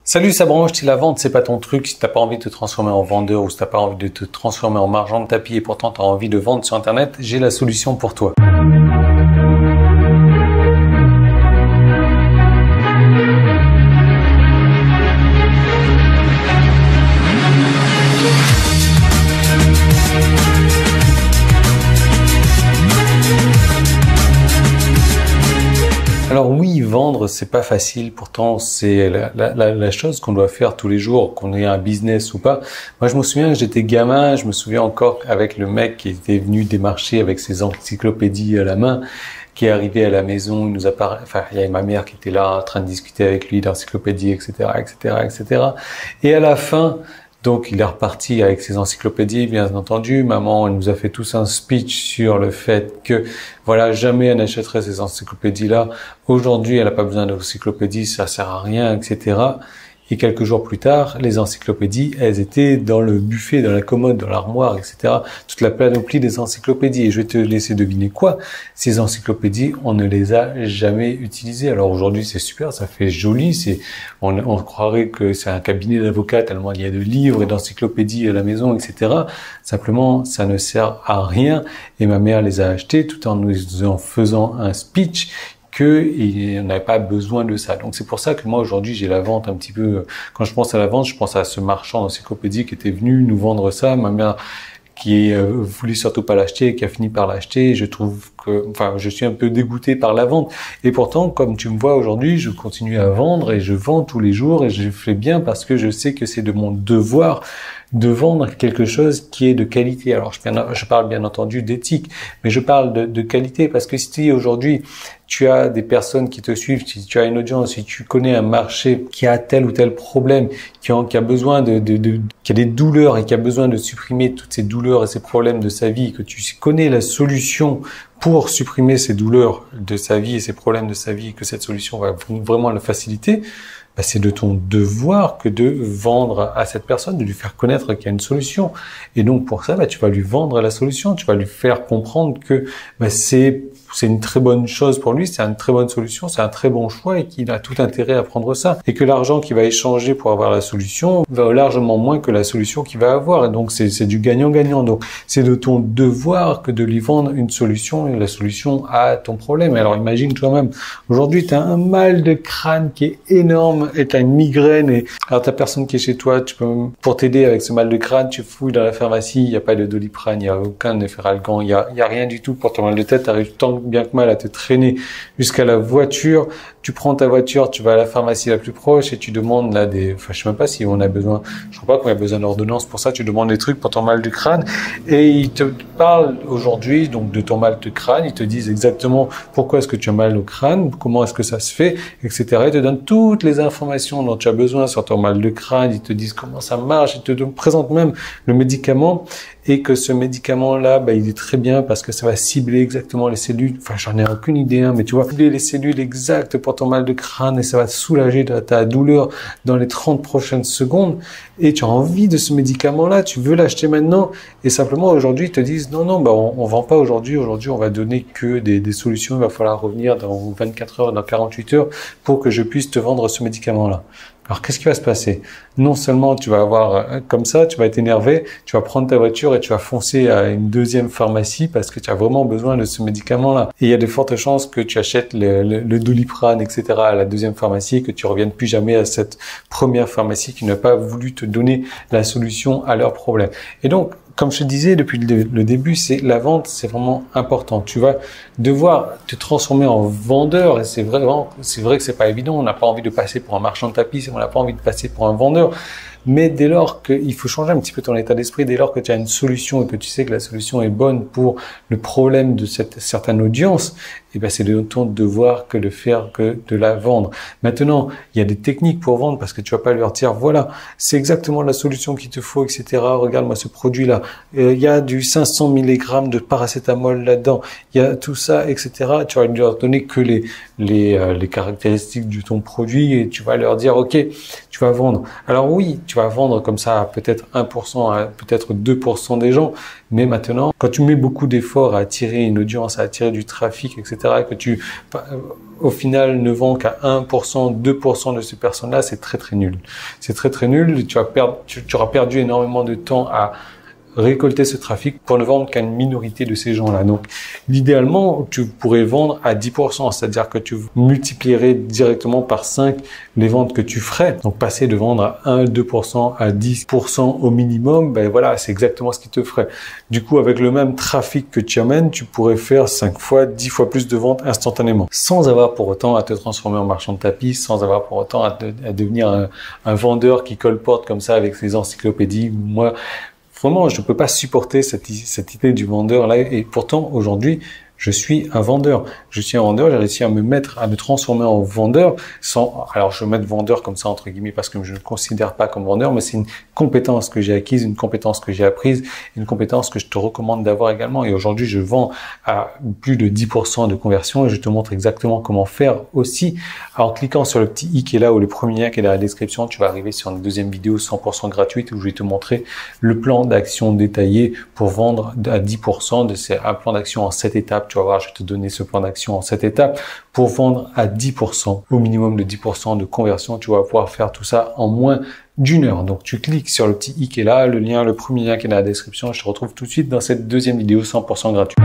Salut, ça branche. Si la vente, c'est pas ton truc, si t'as pas envie de te transformer en vendeur ou si t'as pas envie de te transformer en marchand de tapis et pourtant t'as envie de vendre sur Internet, j'ai la solution pour toi. Alors oui, vendre, c'est pas facile. Pourtant, c'est la chose qu'on doit faire tous les jours, qu'on ait un business ou pas. Moi, je me souviens que j'étais gamin. Je me souviens encore avec le mec qui était venu démarcher avec ses encyclopédies à la main, qui est arrivé à la maison. Il y avait ma mère qui était là en train de discuter avec lui d'encyclopédie, etc., etc., etc. Et à la fin, donc, il est reparti avec ses encyclopédies, bien entendu. Maman, elle nous a fait tous un speech sur le fait que, voilà, jamais elle n'achèterait ces encyclopédies-là. Aujourd'hui, elle n'a pas besoin d'encyclopédies, ça sert à rien, etc. Et quelques jours plus tard, les encyclopédies, elles étaient dans le buffet, dans la commode, dans l'armoire, etc. Toute la panoplie des encyclopédies. Et je vais te laisser deviner quoi. Ces encyclopédies, on ne les a jamais utilisées. Alors aujourd'hui, c'est super, ça fait joli. On croirait que c'est un cabinet d'avocats tellement il y a de livres et d'encyclopédies à la maison, etc. Simplement, ça ne sert à rien. Et ma mère les a achetées tout en nous en faisant un speech qu'il n'avait pas besoin de ça. Donc c'est pour ça que moi aujourd'hui j'ai la vente un petit peu, quand je pense à la vente, je pense à ce marchand d'encyclopédie qui était venu nous vendre ça, ma mère qui voulait surtout pas l'acheter et qui a fini par l'acheter. Je trouve que, je suis un peu dégoûté par la vente. Et pourtant, comme tu me vois aujourd'hui, je continue à vendre et je vends tous les jours et je fais bien parce que je sais que c'est de mon devoir de vendre quelque chose qui est de qualité. Alors, je parle bien entendu d'éthique, mais je parle de qualité parce que si aujourd'hui, tu as des personnes qui te suivent, si tu as une audience, si tu connais un marché qui a tel ou tel problème, qui a besoin qui a des douleurs et qui a besoin de supprimer toutes ces douleurs et ces problèmes de sa vie, que tu connais la solution pour supprimer ces douleurs de sa vie et ces problèmes de sa vie, et que cette solution va vraiment le faciliter, c'est de ton devoir que de vendre à cette personne, de lui faire connaître qu'il y a une solution. Et donc pour ça, tu vas lui vendre la solution, tu vas lui faire comprendre que c'est une très bonne chose pour lui, c'est une très bonne solution, c'est un très bon choix et qu'il a tout intérêt à prendre ça. Et que l'argent qu'il va échanger pour avoir la solution va largement moins que la solution qu'il va avoir. Et donc c'est du gagnant-gagnant. Donc c'est de ton devoir que de lui vendre une solution et la solution à ton problème. Alors imagine toi-même, aujourd'hui tu as un mal de crâne qui est énorme et tu as une migraine et alors tu as personne qui est chez toi, pour t'aider avec ce mal de crâne, tu fouilles dans la pharmacie, il n'y a pas de Doliprane, il n'y a aucun Efferalgan, il y a rien du tout pour ton mal de tête, tu arrives tant bien que mal à te traîner jusqu'à la voiture, tu prends ta voiture, tu vas à la pharmacie la plus proche et tu demandes là je sais même pas si on a besoin, je crois pas qu'on a besoin d'ordonnance pour ça, tu demandes des trucs pour ton mal de crâne et ils te parlent aujourd'hui donc de ton mal de crâne, ils te disent exactement pourquoi est-ce que tu as mal au crâne, comment est-ce que ça se fait, etc. Ils te donnent toutes les informations dont tu as besoin sur ton mal de crâne, ils te disent comment ça marche, ils te présentent même le médicament et que ce médicament-là, il est très bien parce que ça va cibler exactement les cellules. J'en ai aucune idée, mais tu vois, cibler les cellules exactes pour ton mal de crâne et ça va te soulager de ta douleur dans les 30 prochaines secondes. Et tu as envie de ce médicament-là, tu veux l'acheter maintenant et simplement aujourd'hui, ils te disent non, on vend pas aujourd'hui. Aujourd'hui, on va donner que des solutions. Il va falloir revenir dans 24 heures, dans 48 heures pour que je puisse te vendre ce médicament-là. Alors, qu'est-ce qui va se passer? Non seulement tu vas avoir comme ça, tu vas être énervé, tu vas prendre ta voiture et tu vas foncer à une deuxième pharmacie parce que tu as vraiment besoin de ce médicament-là. Et il y a de fortes chances que tu achètes le Doliprane, etc. à la deuxième pharmacie et que tu reviennes plus jamais à cette première pharmacie qui n'a pas voulu te donner la solution à leur problème. Et donc, comme je te disais depuis le début, la vente, c'est vraiment important. Tu vas devoir te transformer en vendeur et c'est vrai que c'est pas évident. On n'a pas envie de passer pour un marchand de tapis, on n'a pas envie de passer pour un vendeur. Mais dès lors il faut changer un petit peu ton état d'esprit, dès lors que tu as une solution et que tu sais que la solution est bonne pour le problème de cette certaine audience, c'est de ton devoir que de faire que de la vendre. Maintenant, il y a des techniques pour vendre parce que tu vas pas leur dire voilà, c'est exactement la solution qu'il te faut, etc. Regarde-moi ce produit-là. Il y a du 500 mg de paracétamol là-dedans. Il y a tout ça, etc. Tu vas leur donner que les caractéristiques de ton produit et tu vas leur dire ok, tu vas vendre. Alors oui, tu tu vas vendre comme ça à peut-être 1%, à peut-être 2% des gens. Mais maintenant, quand tu mets beaucoup d'efforts à attirer une audience, à attirer du trafic, etc., que tu, au final, ne vends qu'à 1%, 2% de ces personnes-là, c'est très, très nul. C'est très, très nul. Tu auras perdu énormément de temps à récolter ce trafic pour ne vendre qu'à une minorité de ces gens-là. Donc, idéalement, tu pourrais vendre à 10%, c'est-à-dire que tu multiplierais directement par 5 les ventes que tu ferais. Donc, passer de vendre à 1, 2%, à 10% au minimum, ben voilà, c'est exactement ce qui te ferait. Du coup, avec le même trafic que tu amènes, tu pourrais faire 5 fois, 10 fois plus de ventes instantanément, sans avoir pour autant à te transformer en marchand de tapis, sans avoir pour autant à devenir un vendeur qui colporte comme ça avec ses encyclopédies. Moi, vraiment, je ne peux pas supporter cette idée du vendeur là. Et pourtant, aujourd'hui, je suis un vendeur. Je suis un vendeur, j'ai réussi à me transformer en vendeur alors je vais mettre vendeur comme ça entre guillemets parce que je ne me considère pas comme vendeur, mais c'est une compétence que j'ai acquise, une compétence que j'ai apprise, une compétence que je te recommande d'avoir également. Et aujourd'hui, je vends à plus de 10% de conversion et je te montre exactement comment faire aussi. En cliquant sur le petit i qui est là ou le premier lien qui est dans la description, tu vas arriver sur une deuxième vidéo 100% gratuite où je vais te montrer le plan d'action détaillé pour vendre à 10%. C'est un plan d'action en 7 étapes. Tu vas voir, je vais te donner ce plan d'action en 7 étapes pour vendre à 10%, au minimum de 10% de conversion. Tu vas pouvoir faire tout ça en moins d'1 heure. Donc, tu cliques sur le petit i qui est là, le premier lien qui est dans la description. Je te retrouve tout de suite dans cette deuxième vidéo 100% gratuite.